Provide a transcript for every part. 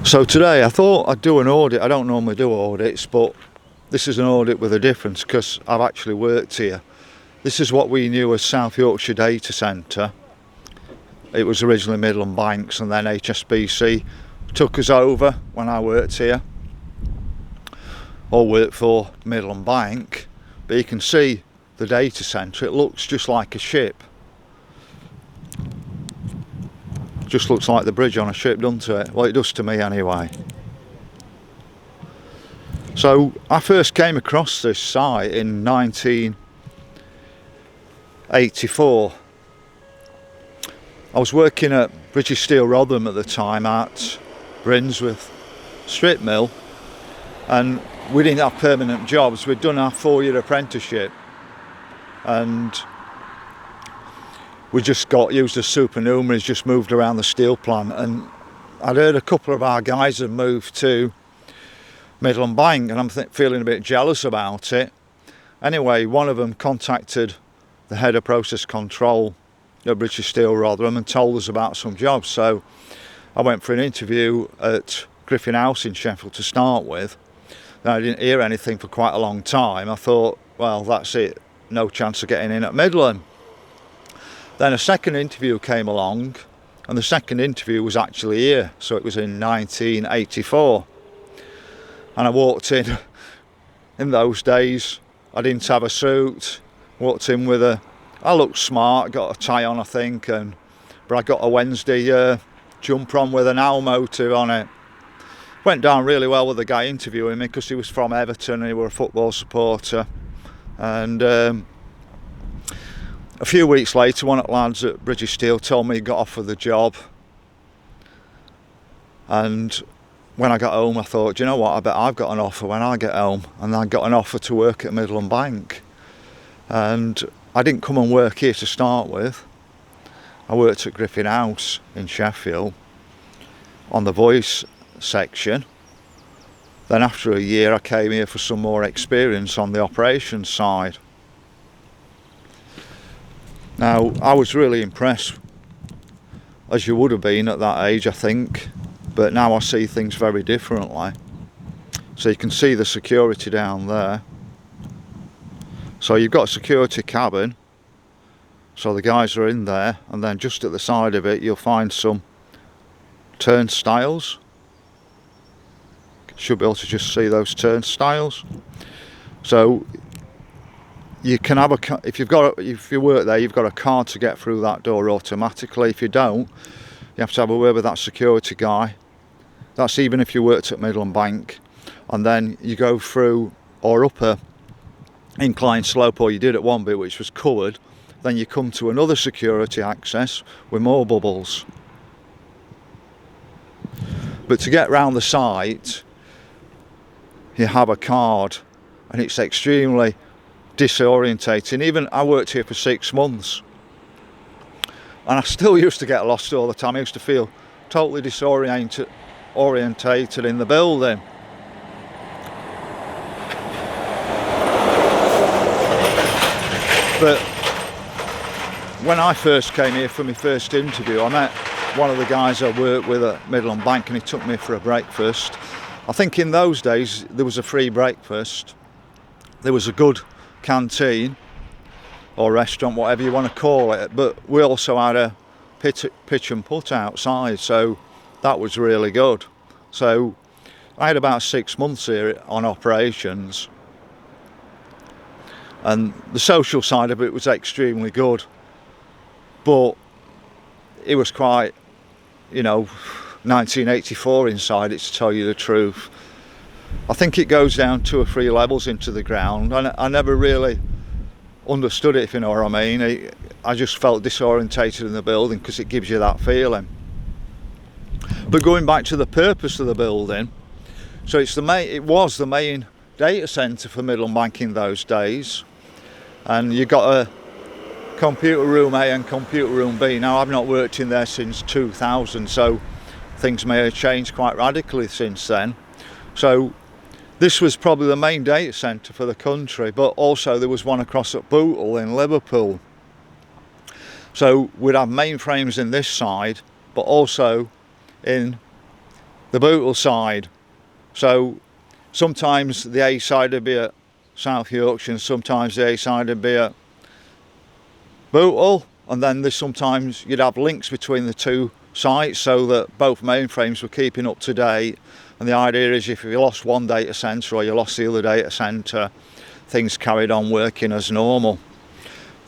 So today I thought I'd do an audit. I don't normally do audits, but this is an audit with a difference because I've actually worked here. This is what we knew as South Yorkshire Data Centre. It was originally Midland Banks, and then HSBC took us over when I worked here, or worked for Midland Bank. But you can see the data centre, it looks just like a ship. Just looks like the bridge on a ship, doesn't it? Well, it does to me anyway. So I first came across this site in 1984. I was working at British Steel Rotherham at the time at Brinsworth Strip Mill, and we didn't have permanent jobs. We'd done our 4-year apprenticeship, and we just got used as supernumeraries, just moved around the steel plant. And I'd heard a couple of our guys had moved to Midland Bank, and I'm feeling a bit jealous about it. Anyway, one of them contacted the head of process control at British Steel Rotherham and told us about some jobs. So I went for an interview at Griffin House in Sheffield to start with. Then I didn't hear anything for quite a long time. I thought, well, that's it, no chance of getting in at Midland. Then a second interview came along, and the second interview was actually here, so it was in 1984. And I walked in those days, I didn't have a suit, walked in with I looked smart, got a tie on I think, but I got a Wednesday jumper on with an owl motive on it. Went down really well with the guy interviewing me because he was from Everton and he was a football supporter. And a few weeks later, one of the lads at British Steel told me he got offered the job. And when I got home, I thought, do you know what, I bet I've got an offer when I get home. And I got an offer to work at Midland Bank. And I didn't come and work here to start with. I worked at Griffin House in Sheffield on the voice section. Then after a year, I came here for some more experience on the operations side. Now, I was really impressed, as you would have been at that age, I think, but now I see things very differently. So you can see the security down there. So you've got a security cabin, so the guys are in there, and then just at the side of it you'll find some turnstiles. Should be able to just see those turnstiles. So you can have if you work there, you've got a card to get through that door automatically. If you don't, you have to have a word with that security guy. That's even if you worked at Midland Bank. And then you go through or up a inclined slope, or you did at one bit which was covered. Then you come to another security access with more bubbles. But to get round the site, you have a card, and it's extremely disorientating. Even I worked here for 6 months, and I still used to get lost all the time. I used to feel totally disorientated in the building. But when I first came here for my first interview, I met one of the guys I worked with at Midland Bank, and he took me for a breakfast. I think in those days there was a free breakfast. There was a good canteen or restaurant, whatever you want to call it, but we also had a pitch and putt outside, so that was really good. So I had about 6 months here on operations, and the social side of it was extremely good, but it was quite, 1984 inside it, to tell you the truth. I think it goes down 2 or 3 levels into the ground. I never really understood it, if you know what I mean. I just felt disorientated in the building because it gives you that feeling. But going back to the purpose of the building, so it was the main data centre for Midland Bank in those days, and you got a computer room A and computer room B. Now, I've not worked in there since 2000, so things may have changed quite radically since then. So this was probably the main data centre for the country, but also there was one across at Bootle in Liverpool. So we'd have mainframes in this side, but also in the Bootle side. So sometimes the A side would be at South Yorkshire, and sometimes the A side would be at Bootle, and then there's sometimes you'd have links between the two sites so that both mainframes were keeping up to date. And the idea is if you lost one data centre or you lost the other data centre, things carried on working as normal.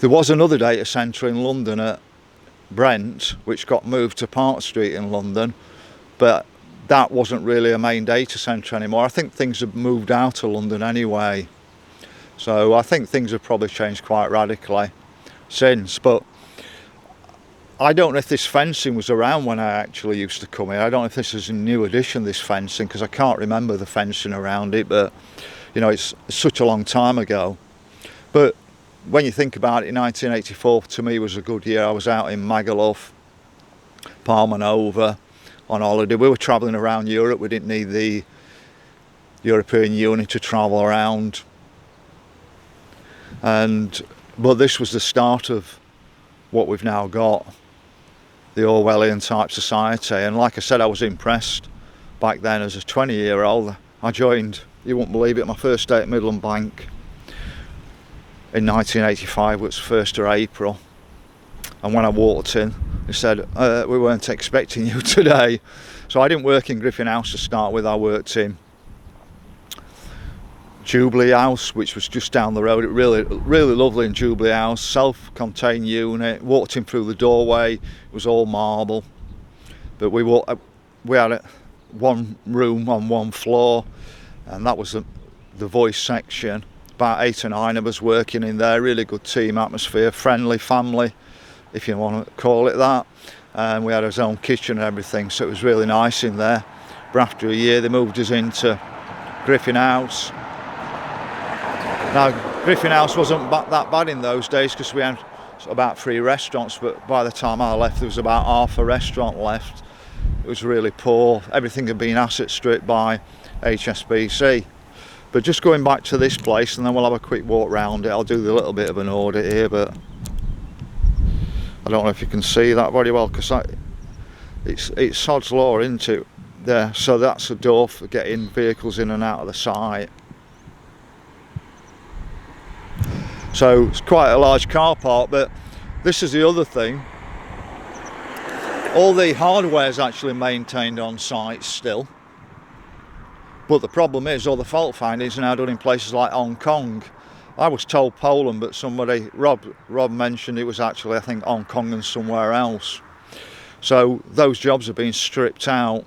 There was another data centre in London at Brent which got moved to Park Street in London, but that wasn't really a main data centre anymore. I think things have moved out of London anyway, so I think things have probably changed quite radically since. But I don't know if this fencing was around when I actually used to come here. I don't know if this is a new addition, this fencing, because I can't remember the fencing around it, but you know, it's such a long time ago. But when you think about it, 1984 to me was a good year. I was out in Magaluf, Palmanova on holiday. We were travelling around Europe. We didn't need the European Union to travel around. But this was the start of what we've now got, the Orwellian type society. And like I said, I was impressed back then as a 20-year-old. I joined, you won't believe it, my first day at Midland Bank in 1985, which was 1st of April. And when I walked in, they said, we weren't expecting you today. So I didn't work in Griffin House to start with. I worked in Jubilee House, which was just down the road. It really lovely in Jubilee House, self-contained unit. Walked in through the doorway, it was all marble. But we had one room on one floor, and that was the voice section. About 8 or 9 of us working in there. Really good team atmosphere, friendly family, if you want to call it that. And we had our own kitchen and everything, so it was really nice in there. But after a year, they moved us into Griffin House. Now, Griffin House wasn't that bad in those days because we had about 3 restaurants, but by the time I left, there was about half a restaurant left. It was really poor. Everything had been asset stripped by HSBC. But just going back to this place, and then we'll have a quick walk round it. I'll do a little bit of an audit here, but I don't know if you can see that very well because it's Sod's Law, isn't it? There, so that's a door for getting vehicles in and out of the site. So it's quite a large car park, but this is the other thing. All the hardware is actually maintained on site still. But the problem is all the fault finding is now done in places like Hong Kong. I was told Poland, but somebody, Rob mentioned it was actually, I think, Hong Kong and somewhere else. So those jobs have been stripped out.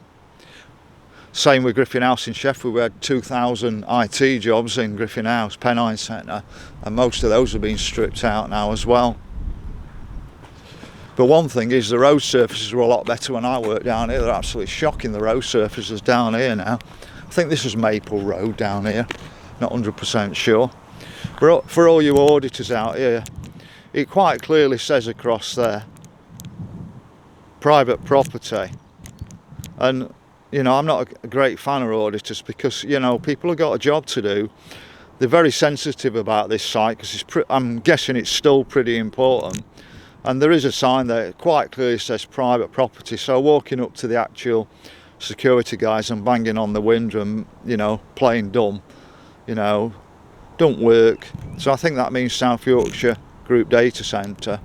Same with Griffin House in Sheffield. We had 2,000 IT jobs in Griffin House, Pennine Centre, and most of those have been stripped out now as well. But one thing is the road surfaces were a lot better when I worked down here. They're absolutely shocking, the road surfaces down here now. I think this is Maple Road down here, not 100% sure. But for all you auditors out here, it quite clearly says across there, private property. And you know, I'm not a great fan of auditors because, you know, people have got a job to do. They're very sensitive about this site because I'm guessing it's still pretty important. And there is a sign there that quite clearly says private property. So walking up to the actual security guys and banging on the window and, you know, playing dumb, you know, don't work. So I think that means South Yorkshire Group Data Centre.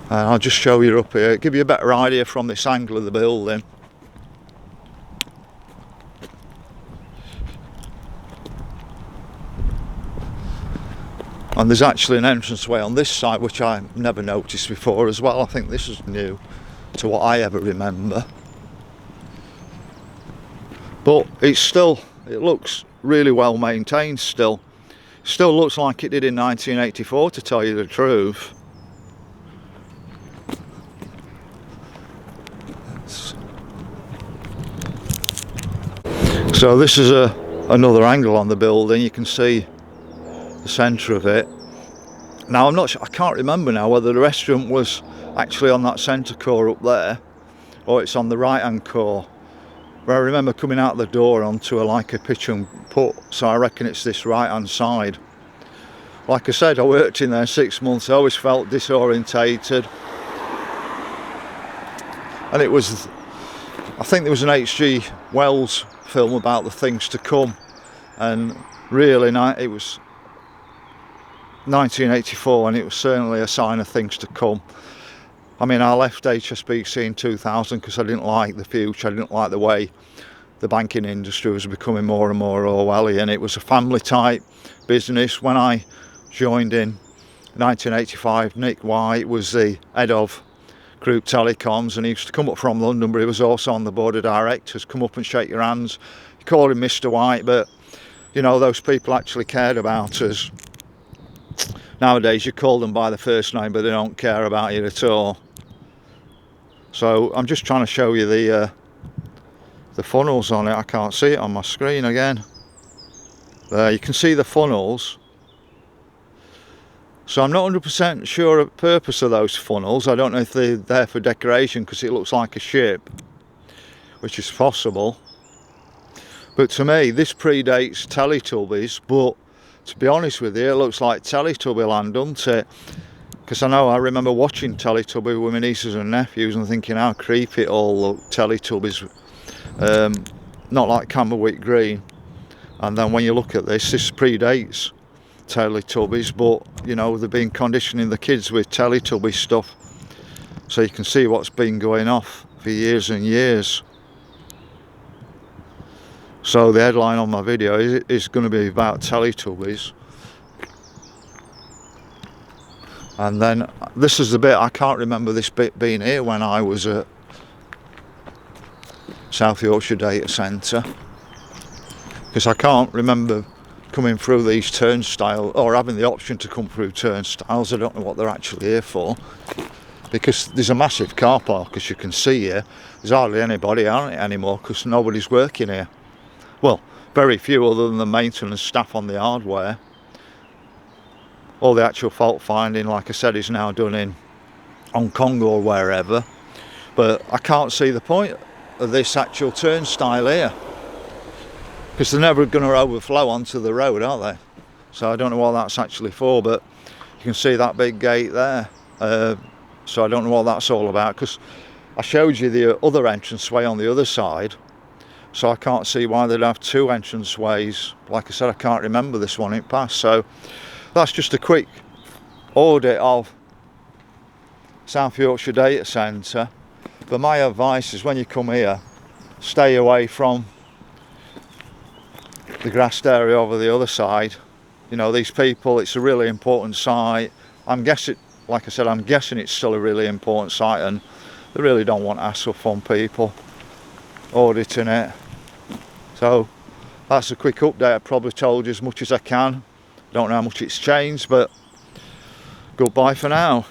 And I'll just show you up here, give you a better idea from this angle of the building. And there's actually an entranceway on this side which I've never noticed before as well. I think this is new to what I ever remember. But it looks really well maintained still. Still looks like it did in 1984, to tell you the truth. So this is another angle on the building. You can see the centre of it. Now I'm not sure, I can't remember now whether the restaurant was actually on that centre core up there or it's on the right hand core. But I remember coming out the door onto like a pitch and putt, so I reckon it's this right hand side. Like I said, I worked in there 6 months. I always felt disorientated. and it was, I think there was an H.G. Wells film about the things to come, and really it was 1984, and it was certainly a sign of things to come. I mean, I left HSBC in 2000 because I didn't like the future. I didn't like the way the banking industry was becoming more and more Orwellian. It was a family type business. When I joined in 1985, Nick White was the head of Group Telecoms, and he used to come up from London, but he was also on the board of directors, come up and shake your hands. You call him Mr. White, but you know, those people actually cared about us. Nowadays you call them by the first name, but they don't care about you at all. So I'm just trying to show you the funnels on it. I can't see it on my screen again. There, you can see the funnels. So I'm not 100% sure of the purpose of those funnels. I don't know if they're there for decoration because it looks like a ship, which is possible. But to me, this predates Teletubbies, but to be honest with you, it looks like Teletubby land, doesn't it? Because I remember watching Teletubby with my nieces and nephews and thinking how creepy it all looked, Teletubbies. Not like Camberwick Green. And then when you look at this predates Teletubbies, but you know, they've been conditioning the kids with Teletubby stuff. So you can see what's been going off for years and years. So the headline on my video is going to be about Teletubbies. And then this is the bit, I can't remember this bit being here when I was at South Yorkshire Data Centre, because I can't remember coming through these turnstiles or having the option to come through turnstiles. I don't know what they're actually here for, because there's a massive car park, as you can see here. There's hardly anybody on it anymore because nobody's working here. Well, very few other than the maintenance staff on the hardware. All the actual fault finding, like I said, is now done in Hong Kong or wherever. But I can't see the point of this actual turnstile here, because they're never going to overflow onto the road, are they? So I don't know what that's actually for, but you can see that big gate there. So I don't know what that's all about, because I showed you the other entranceway on the other side, so I can't see why they'd have two entranceways. Like I said, I can't remember this one in past. So that's just a quick audit of South Yorkshire Data Centre. But my advice is, when you come here, stay away from the grassed area over the other side. You know, these people, it's a really important site. I'm guessing, like I said, I'm guessing it's still a really important site, and they really don't want hassle from people auditing it. So that's a quick update. I probably told you as much as I can. Don't know how much it's changed, but goodbye for now.